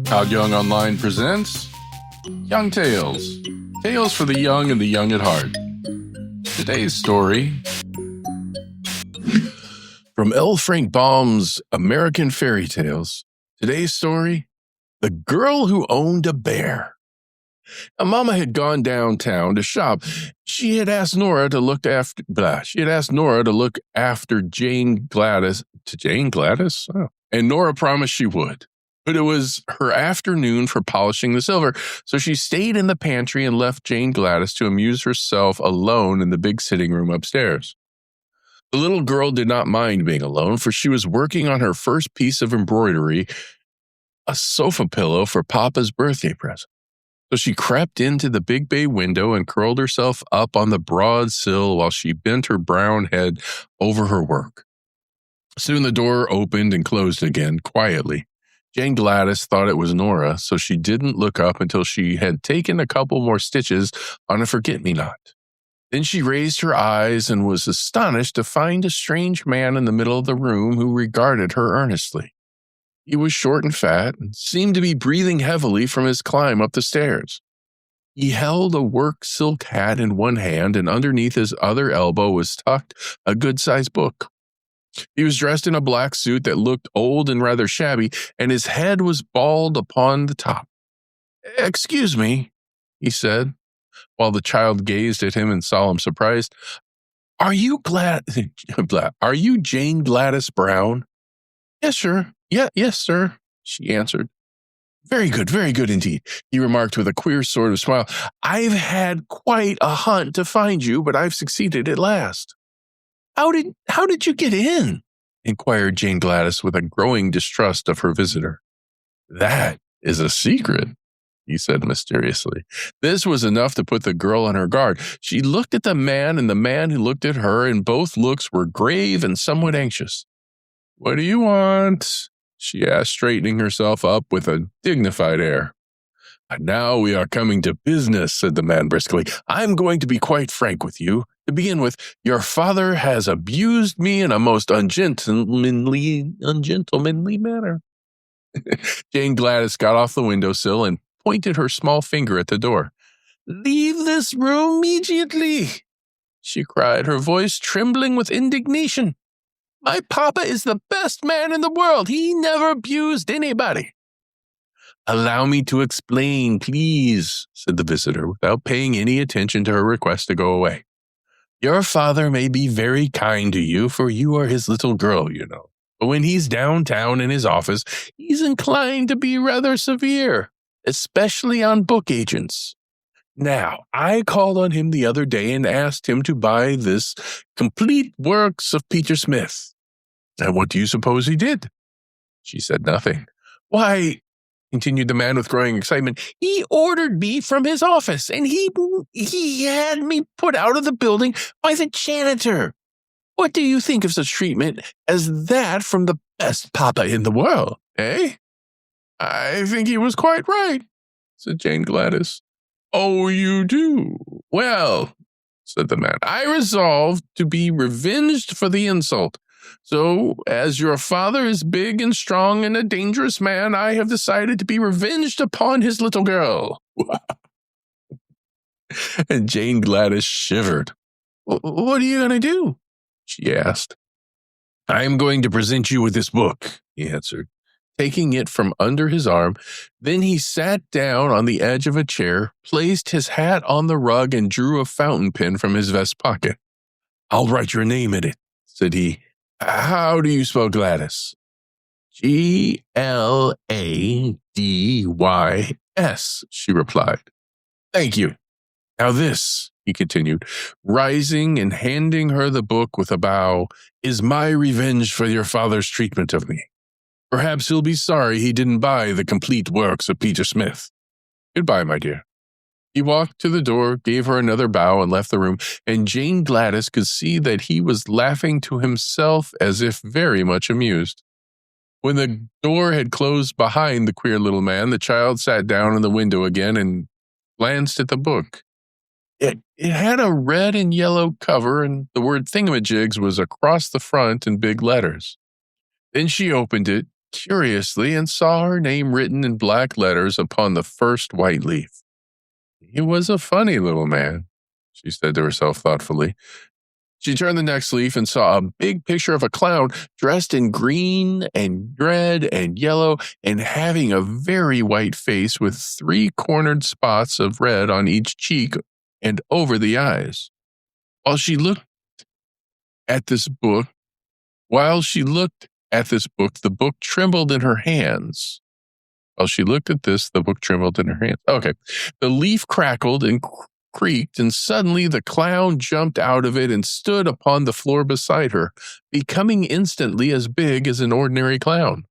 Todd Young Online presents Young Tales. Tales for the young and the young at heart. Today's story from L. Frank Baum's American Fairy Tales. Today's story, The Girl Who Owned a Bear. A mama had gone downtown to shop. She had asked Nora to look after Jane Gladys. To Jane Gladys? Oh. And Nora promised she would. But it was her afternoon for polishing the silver, so she stayed in the pantry and left Jane Gladys to amuse herself alone in the big sitting room upstairs. The little girl did not mind being alone, for she was working on her first piece of embroidery, a sofa pillow for Papa's birthday present. So she crept into the big bay window and curled herself up on the broad sill while she bent her brown head over her work. Soon the door opened and closed again, quietly. Jane Gladys thought it was Nora, so she didn't look up until she had taken a couple more stitches on a forget-me-not. Then she raised her eyes and was astonished to find a strange man in the middle of the room who regarded her earnestly. He was short and fat and seemed to be breathing heavily from his climb up the stairs. He held a work silk hat in one hand, and underneath his other elbow was tucked a good-sized book. He was dressed in a black suit that looked old and rather shabby, and his head was bald upon the top. "Excuse me," he said, while the child gazed at him in solemn surprise. Are you Jane Gladys Brown?" "Yes, sir. Yes, sir," she answered. Very good indeed," he remarked with a queer sort of smile. "I've had quite a hunt to find you, but I've succeeded at last." How did you get in?" inquired Jane Gladys with a growing distrust of her visitor. "That is a secret," he said mysteriously. This was enough to put the girl on her guard. She looked at the man and the man who looked at her, and both looks were grave and somewhat anxious. "What do you want?" she asked, straightening herself up with a dignified air. "Now we are coming to business," said the man briskly. "I'm going to be quite frank with you. To begin with, your father has abused me in a most ungentlemanly manner." Jane Gladys got off the windowsill and pointed her small finger at the door. "Leave this room immediately," she cried, her voice trembling with indignation. "My papa is the best man in the world. He never abused anybody." "Allow me to explain, please," said the visitor, without paying any attention to her request to go away. "Your father may be very kind to you, for you are his little girl, you know. But when he's downtown in his office, he's inclined to be rather severe, especially on book agents. Now, I called on him the other day and asked him to buy this complete works of Peter Smith. And what do you suppose he did?" She said nothing. "Why," continued the man with growing excitement, "he ordered me from his office, and he had me put out of the building by the janitor. What do you think of such treatment as that from the best papa in the world, eh?" "I think he was quite right," said Jane Gladys. "Oh, you do? Well," said the man, "I resolved to be revenged for the insult. So, as your father is big and strong and a dangerous man, I have decided to be revenged upon his little girl." And Jane Gladys shivered. "What are you going to do?" she asked. "I am going to present you with this book," he answered, taking it from under his arm. Then he sat down on the edge of a chair, placed his hat on the rug, and drew a fountain pen from his vest pocket. "I'll write your name in it," said he. "How do you spell Gladys?" "Gladys," she replied. "Thank you. Now this," he continued, rising and handing her the book with a bow, "is my revenge for your father's treatment of me. Perhaps he'll be sorry he didn't buy the complete works of Peter Smith. Goodbye, my dear." He walked to the door, gave her another bow, and left the room, and Jane Gladys could see that he was laughing to himself as if very much amused. When the door had closed behind the queer little man, the child sat down in the window again and glanced at the book. It had a red and yellow cover, and the word thingamajigs was across the front in big letters. Then she opened it, curiously and saw her name written in black letters upon the first white leaf. He was a funny little man, she said to herself thoughtfully. She turned the next leaf and saw a big picture of a clown dressed in green and red and yellow and having a very white face with 3 cornered spots of red on each cheek and over the eyes. While she looked at this book, the book trembled in her hands. While she looked at this, the book trembled in her hands. Okay. The leaf crackled and creaked, and suddenly the clown jumped out of it and stood upon the floor beside her, becoming instantly as big as an ordinary clown.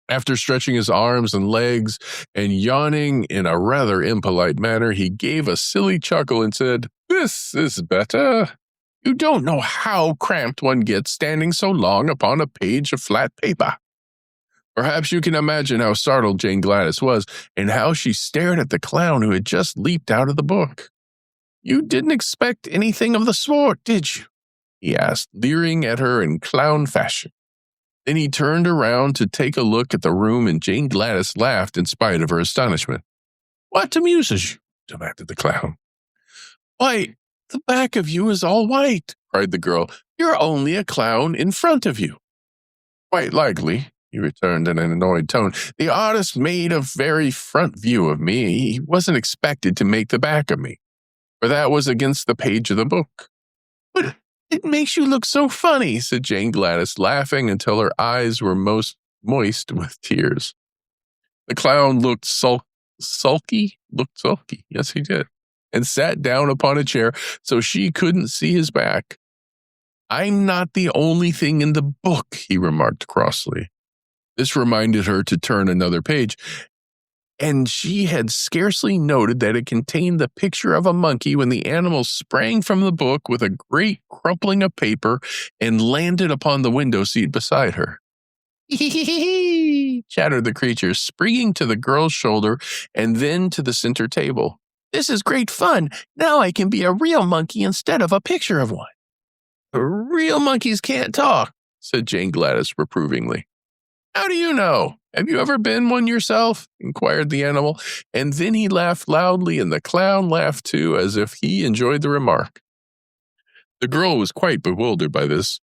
After stretching his arms and legs and yawning in a rather impolite manner, he gave a silly chuckle and said, "This is better. You don't know how cramped one gets standing so long upon a page of flat paper." Perhaps you can imagine how startled Jane Gladys was and how she stared at the clown who had just leaped out of the book. "You didn't expect anything of the sort, did you?" he asked, leering at her in clown fashion. Then he turned around to take a look at the room, and Jane Gladys laughed in spite of her astonishment. "What amuses you?" demanded the clown. "Why, the back of you is all white," cried the girl. "You're only a clown in front of you." "Quite likely," he returned in an annoyed tone. "The artist made a very front view of me. He wasn't expected to make the back of me, for that was against the page of the book." "But it makes you look so funny," said Jane Gladys, laughing until her eyes were most moist with tears. The clown looked sulky. Yes, he did, and sat down upon a chair so she couldn't see his back. "I'm not the only thing in the book," he remarked crossly. This reminded her to turn another page, and she had scarcely noted that it contained the picture of a monkey when the animal sprang from the book with a great crumpling of paper and landed upon the window seat beside her. "Hee," chattered the creature, springing to the girl's shoulder and then to the center table. "This is great fun. Now I can be a real monkey instead of a picture of one." "Real monkeys can't talk," said Jane Gladys reprovingly. "How do you know? Have you ever been one yourself?" inquired the animal, and then he laughed loudly, and the clown laughed too, as if he enjoyed the remark. The girl was quite bewildered by this.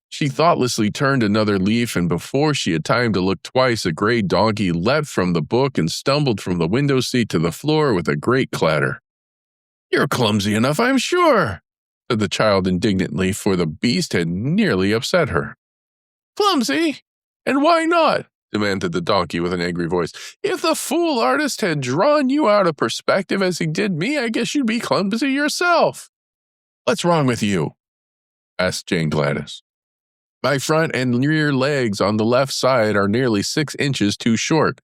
She thoughtlessly turned another leaf, and before she had time to look twice, a gray donkey leapt from the book and stumbled from the window seat to the floor with a great clatter. "You're clumsy enough, I'm sure," said the child indignantly, for the beast had nearly upset her. "Clumsy? And why not?" demanded the donkey with an angry voice. "If the fool artist had drawn you out of perspective as he did me, I guess you'd be clumsy yourself." "What's wrong with you?" asked Jane Gladys. "My front and rear legs on the left side are nearly 6 inches too short,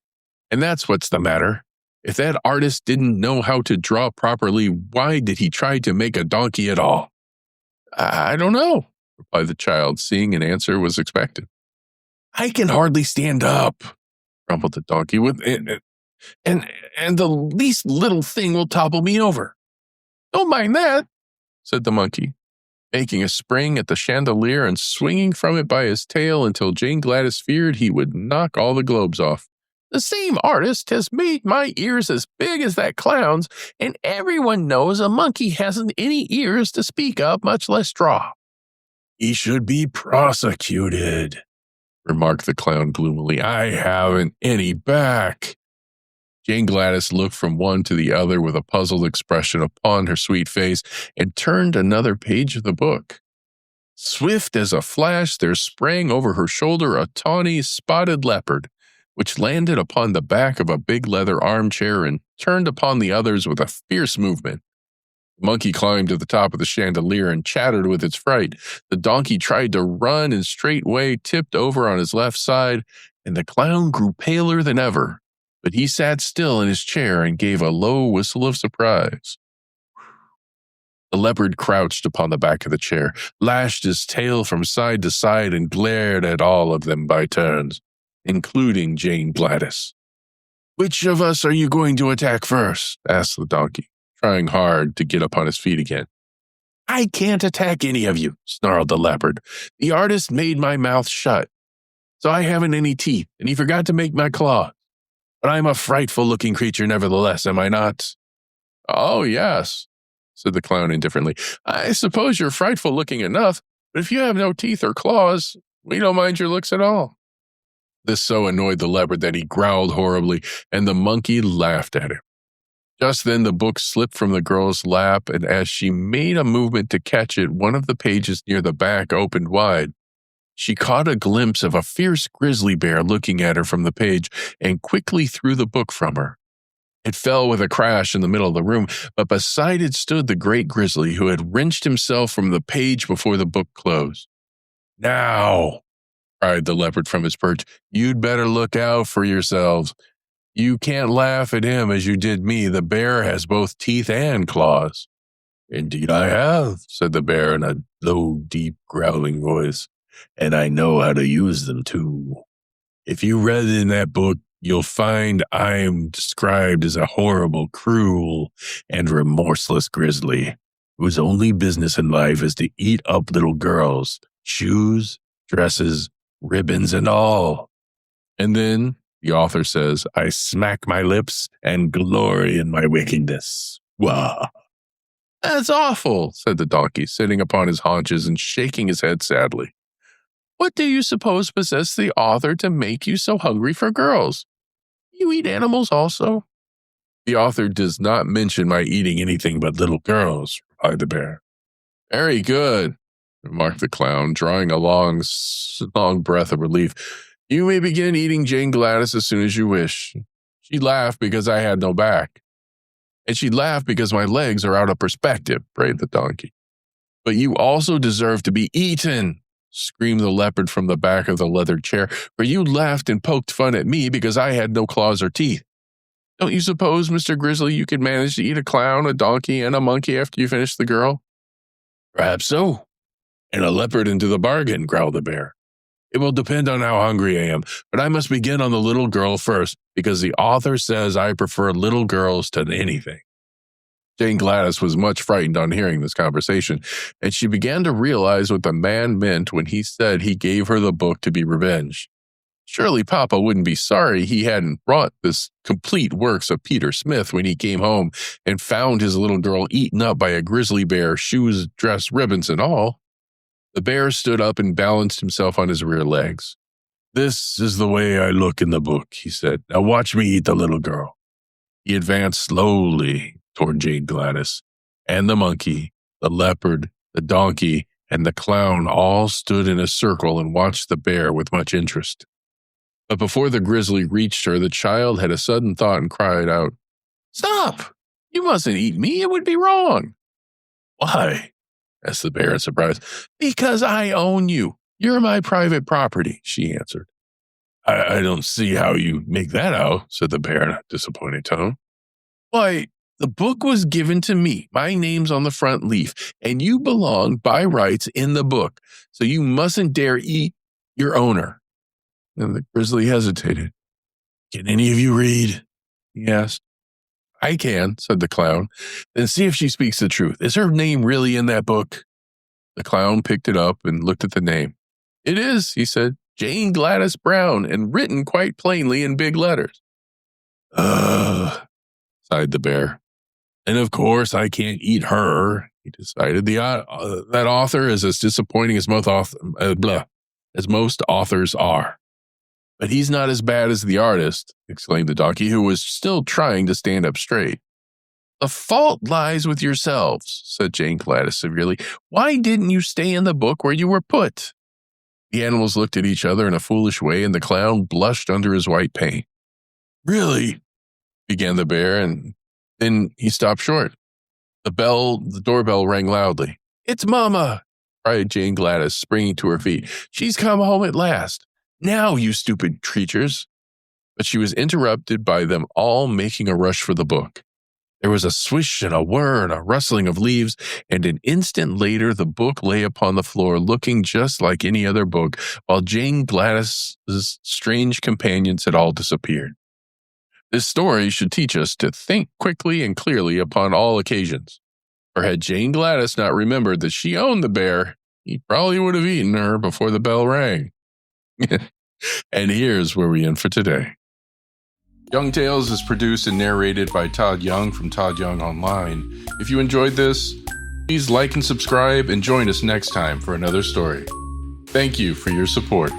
and that's what's the matter. If that artist didn't know how to draw properly, why did he try to make a donkey at all?" "I don't know," replied the child, seeing an answer was expected. "I can hardly stand up," grumbled the donkey, and the least little thing will topple me over." "Don't mind that," said the monkey, making a spring at the chandelier and swinging from it by his tail until Jane Gladys feared he would knock all the globes off. "The same artist has made my ears as big as that clown's, and everyone knows a monkey hasn't any ears to speak of, much less draw." "He should be prosecuted," remarked the clown gloomily. "I haven't any back." Jane Gladys looked from one to the other with a puzzled expression upon her sweet face and turned another page of the book. Swift as a flash, there sprang over her shoulder a tawny, spotted leopard, which landed upon the back of a big leather armchair and turned upon the others with a fierce movement. The monkey climbed to the top of the chandelier and chattered with its fright. The donkey tried to run and straightway tipped over on his left side, and the clown grew paler than ever, but he sat still in his chair and gave a low whistle of surprise. The leopard crouched upon the back of the chair, lashed his tail from side to side, and glared at all of them by turns, including Jane Gladys. "Which of us are you going to attack first?" asked the donkey, trying hard to get up on his feet again. "I can't attack any of you," snarled the leopard. "The artist made my mouth shut. so I haven't any teeth, and he forgot to make my claws. But I'm a frightful-looking creature nevertheless, am I not?" "Oh, yes," said the clown indifferently. "I suppose you're frightful-looking enough, but if you have no teeth or claws, we don't mind your looks at all." This so annoyed the leopard that he growled horribly, and the monkey laughed at him. Just then the book slipped from the girl's lap, and as she made a movement to catch it, one of the pages near the back opened wide. She caught a glimpse of a fierce grizzly bear looking at her from the page and quickly threw the book from her. It fell with a crash in the middle of the room, but beside it stood the great grizzly who had wrenched himself from the page before the book closed. "Now," cried the leopard from his perch, "you'd better look out for yourselves. You can't laugh at him as you did me. The bear has both teeth and claws." "Indeed I have," said the bear in a low, deep, growling voice, "and I know how to use them too. If you read in that book, you'll find I'm described as a horrible, cruel, and remorseless grizzly whose only business in life is to eat up little girls, shoes, dresses, ribbons, and all. And then, the author says, I smack my lips and glory in my wickedness. Wah." "That's awful," said the donkey, sitting upon his haunches and shaking his head sadly. "What do you suppose possessed the author to make you so hungry for girls? You eat animals also?" "The author does not mention my eating anything but little girls," replied the bear. "Very good," remarked the clown, drawing a long breath of relief. "You may begin eating Jane Gladys as soon as you wish. She laughed because I had no back. And she laughed because my legs are out of perspective," brayed the donkey. "But you also deserve to be eaten," screamed the leopard from the back of the leather chair, "for you laughed and poked fun at me because I had no claws or teeth. Don't you suppose, Mr. Grizzly, you could manage to eat a clown, a donkey, and a monkey after you finish the girl?" "Perhaps so, and a leopard into the bargain," growled the bear. "It will depend on how hungry I am, but I must begin on the little girl first, because the author says I prefer little girls to anything." Jane Gladys was much frightened on hearing this conversation, and she began to realize what the man meant when he said he gave her the book to be revenged. Surely Papa wouldn't be sorry he hadn't brought this complete works of Peter Smith when he came home and found his little girl eaten up by a grizzly bear, shoes, dress, ribbons, and all. The bear stood up and balanced himself on his rear legs. "This is the way I look in the book," he said. "Now watch me eat the little girl." He advanced slowly toward Jane Gladys, and the monkey, the leopard, the donkey, and the clown all stood in a circle and watched the bear with much interest. But before the grizzly reached her, the child had a sudden thought and cried out, "Stop! You mustn't eat me. It would be wrong." "Why?" asked the bear in surprise. "Because I own you. You're my private property," she answered. I don't see how you make that out," said the bear in a disappointed tone. "Why, the book was given to me. My name's on the front leaf, and you belong by rights in the book, so you mustn't dare eat your owner." And the grizzly hesitated. "Can any of you read?" he asked. "I can," said the clown. "Then see if she speaks the truth. Is her name really in that book?" The clown picked it up and looked at the name. "It is," he said. "Jane Gladys Brown, and written quite plainly in big letters." "Ugh," sighed the bear. "And of course I can't eat her," he decided. That author is as disappointing as most authors are." "But he's not as bad as the artist," exclaimed the donkey, who was still trying to stand up straight. "The fault lies with yourselves," said Jane Gladys severely. "Why didn't you stay in the book where you were put?" The animals looked at each other in a foolish way, and the clown blushed under his white paint. "Really?" began the bear, and then he stopped short. The doorbell rang loudly. "It's Mama!" cried Jane Gladys, springing to her feet. "She's come home at last. Now, you stupid creatures." But she was interrupted by them all making a rush for the book. There was a swish and a whir and a rustling of leaves, and an instant later the book lay upon the floor looking just like any other book, while Jane Gladys's strange companions had all disappeared. This story should teach us to think quickly and clearly upon all occasions. For had Jane Gladys not remembered that she owned the bear, he probably would have eaten her before the bell rang. And here's where we end for today. Young Tales is produced and narrated by Todd Young from Todd Young Online. If you enjoyed this, please like and subscribe and join us next time for another story. Thank you for your support.